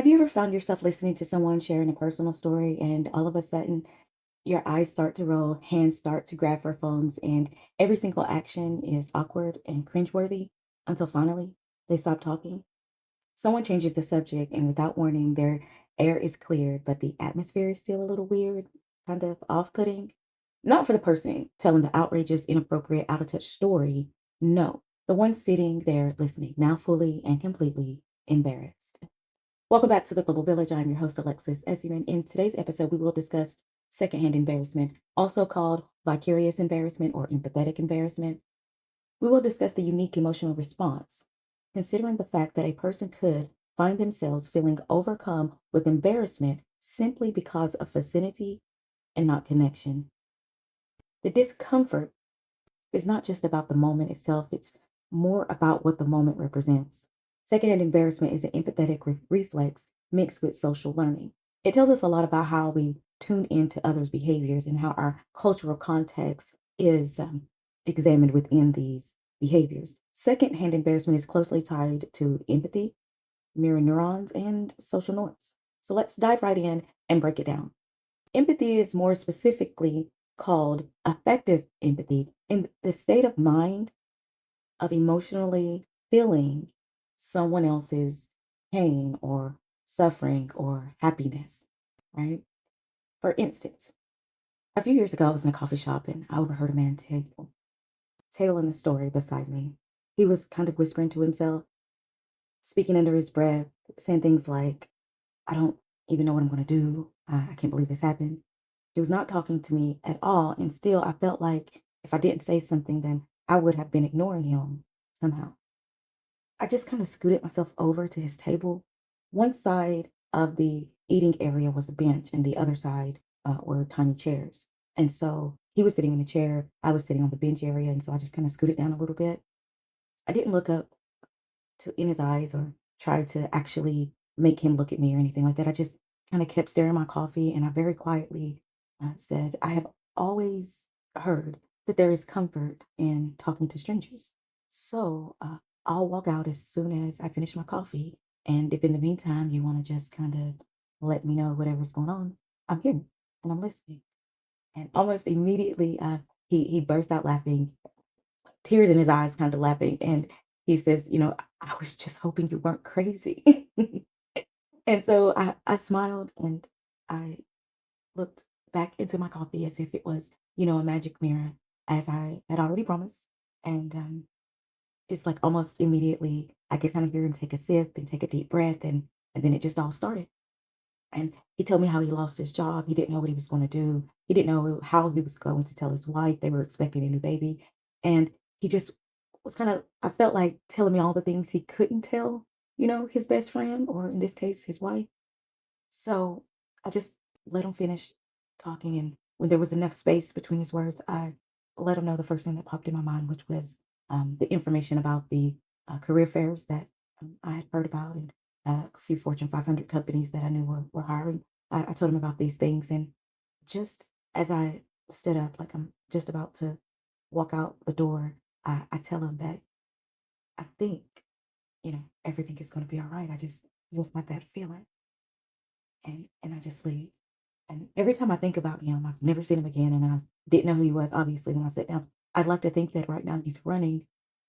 Have you ever found yourself listening to someone sharing a personal story and all of a sudden your eyes start to roll, hands start to grab for phones, and every single action is awkward and cringeworthy until finally they stop talking? Someone changes the subject, and without warning, their air is cleared, but the atmosphere is still a little weird, kind of off putting. Not for the person telling the outrageous, inappropriate, out of touch story. No, the one sitting there listening, now fully and completely embarrassed. Welcome back to the Global Village. I'm your host, Alexis Essman. In today's episode, we will discuss secondhand embarrassment, also called vicarious embarrassment or empathetic embarrassment. We will discuss the unique emotional response, considering the fact that a person could find themselves feeling overcome with embarrassment simply because of vicinity and not connection. The discomfort is not just about the moment itself, it's more about what the moment represents. Secondhand embarrassment is an empathetic reflex mixed with social learning. It tells us a lot about how we tune into others' behaviors and how our cultural context is examined within these behaviors. Secondhand embarrassment is closely tied to empathy, mirror neurons, and social norms. So let's dive right in and break it down. Empathy is more specifically called affective empathy in the state of mind of emotionally feeling someone else's pain or suffering or happiness, right? For instance, a few years ago, I was in a coffee shop and I overheard a man telling a story beside me. He was kind of whispering to himself, speaking under his breath, saying things like, I don't even know what I'm going to do. I can't believe this happened. He was not talking to me at all. And still, I felt like if I didn't say something, then I would have been ignoring him somehow. I just kind of scooted myself over to his table. One side of the eating area was a bench, and the other side were tiny chairs. And so he was sitting in a chair, I was sitting on the bench area. And so I just kind of scooted down a little bit. I didn't look up in his eyes or try to actually make him look at me or anything like that. I just kind of kept staring at my coffee and I very quietly said, I have always heard that there is comfort in talking to strangers. So I'll walk out as soon as I finish my coffee. And if in the meantime you want to just kind of let me know whatever's going on, I'm here and I'm listening. And almost immediately, he burst out laughing, tears in his eyes, kind of laughing. And he says, I was just hoping you weren't crazy. And so I smiled and I looked back into my coffee as if it was, a magic mirror, as I had already promised. And it's like almost immediately I could kind of hear him take a sip and take a deep breath. And then it just all started. And he told me how he lost his job. He didn't know what he was going to do. He didn't know how he was going to tell his wife. They were expecting a new baby. And he just was kind of, I felt like telling me all the things he couldn't tell, his best friend, or in this case, his wife. So I just let him finish talking. And when there was enough space between his words, I let him know the first thing that popped in my mind, which was the information about the career fairs that I had heard about and a few Fortune 500 companies that I knew were hiring. I told him about these things. And just as I stood up, like I'm just about to walk out the door, I tell him that I think, everything is going to be all right. I just have that feeling. And I just leave. And every time I think about him, I've never seen him again, and I didn't know who he was, obviously, when I sat down. I'd like to think that right now he's running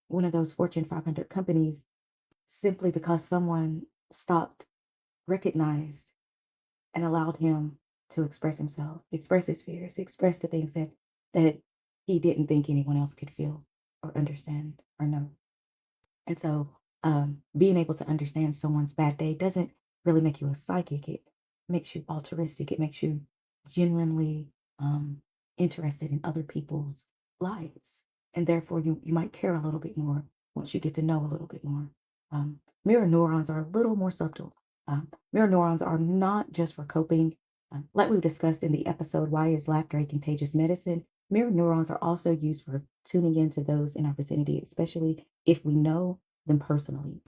one of those Fortune 500 companies simply because someone stopped, recognized, and allowed him to express himself, express his fears, express the things that he didn't think anyone else could feel or understand or know. And so, being able to understand someone's bad day doesn't really make you a psychic. It makes you altruistic. It makes you genuinely um, interested in other people's lives, and therefore you might care a little bit more once you get to know a little bit more. Mirror neurons are a little more subtle. Mirror neurons are not just for coping. Like we discussed in the episode, Why is Laughter a Contagious Medicine? Mirror neurons are also used for tuning into those in our vicinity, especially if we know them personally.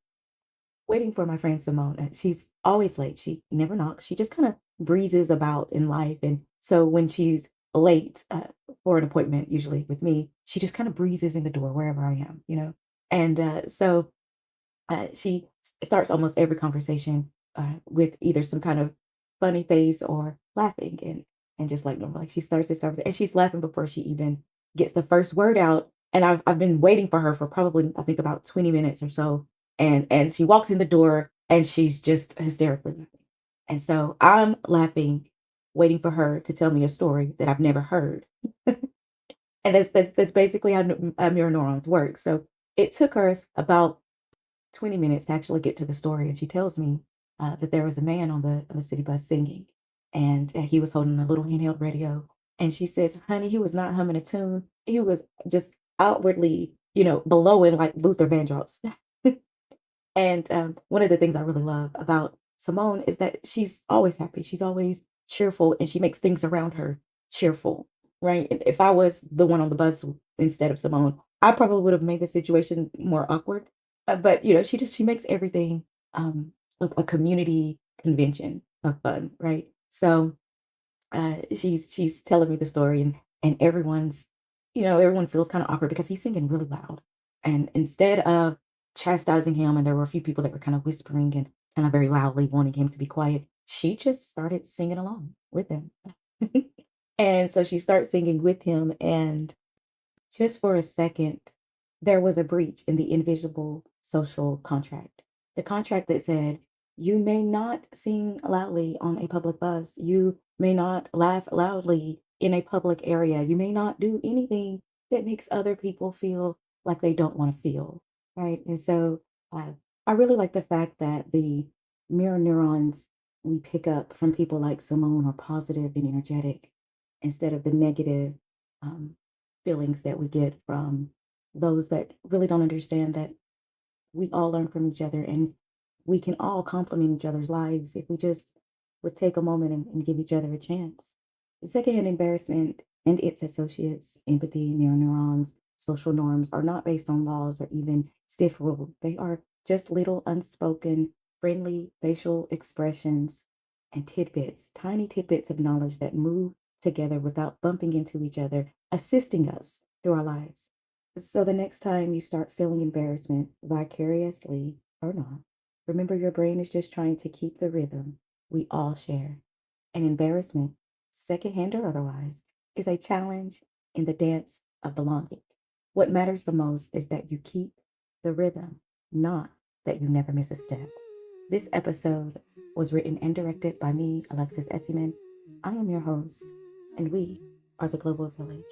Waiting for my friend Simone, she's always late. She never knocks. She just kind of breezes about in life. And so when she's late for an appointment, usually with me, she just kind of breezes in the door wherever I am. And so she starts almost every conversation with either some kind of funny face or laughing and just like normal. Like she starts this conversation and she's laughing before she even gets the first word out. And I've been waiting for her for probably I think about 20 minutes or so. And she walks in the door and she's just hysterically laughing. And so I'm laughing, waiting for her to tell me a story that I've never heard. And that's basically how mirror neurons work. So it took her about 20 minutes to actually get to the story, and she tells me, that there was a man on the city bus singing, and, he was holding a little handheld radio, and she says, "Honey, he was not humming a tune. He was just outwardly, blowing like Luther Vandross." And, one of the things I really love about Simone is that she's always happy, she's always cheerful, and she makes things around her cheerful, right? And if I was the one on the bus instead of Simone, I probably would have made the situation more awkward, but, she makes everything, a community convention of fun, right? So she's telling me the story and everyone feels kind of awkward because he's singing really loud. And instead of chastising him, and there were a few people that were kind of whispering and kind of very loudly wanting him to be quiet, she just started singing along with him. And so she starts singing with him, and just for a second, there was a breach in the invisible social contract. The contract that said, you may not sing loudly on a public bus. You may not laugh loudly in a public area. You may not do anything that makes other people feel like they don't want to feel. Right. And so I really like the fact that the mirror neurons we pick up from people like Simone are positive and energetic instead of the negative um, feelings that we get from those that really don't understand that we all learn from each other and we can all complement each other's lives if we just would take a moment and give each other a chance. Secondhand embarrassment and its associates, empathy, mirror neurons, social norms, are not based on laws or even stiff rules. They are just little unspoken, friendly facial expressions and tidbits, tiny tidbits of knowledge that move together without bumping into each other, assisting us through our lives. So the next time you start feeling embarrassment, vicariously or not, remember your brain is just trying to keep the rhythm we all share. And embarrassment, secondhand or otherwise, is a challenge in the dance of belonging. What matters the most is that you keep the rhythm, not that you never miss a step. This episode was written and directed by me, Alexis Essiman. I am your host, and we are the Global Village.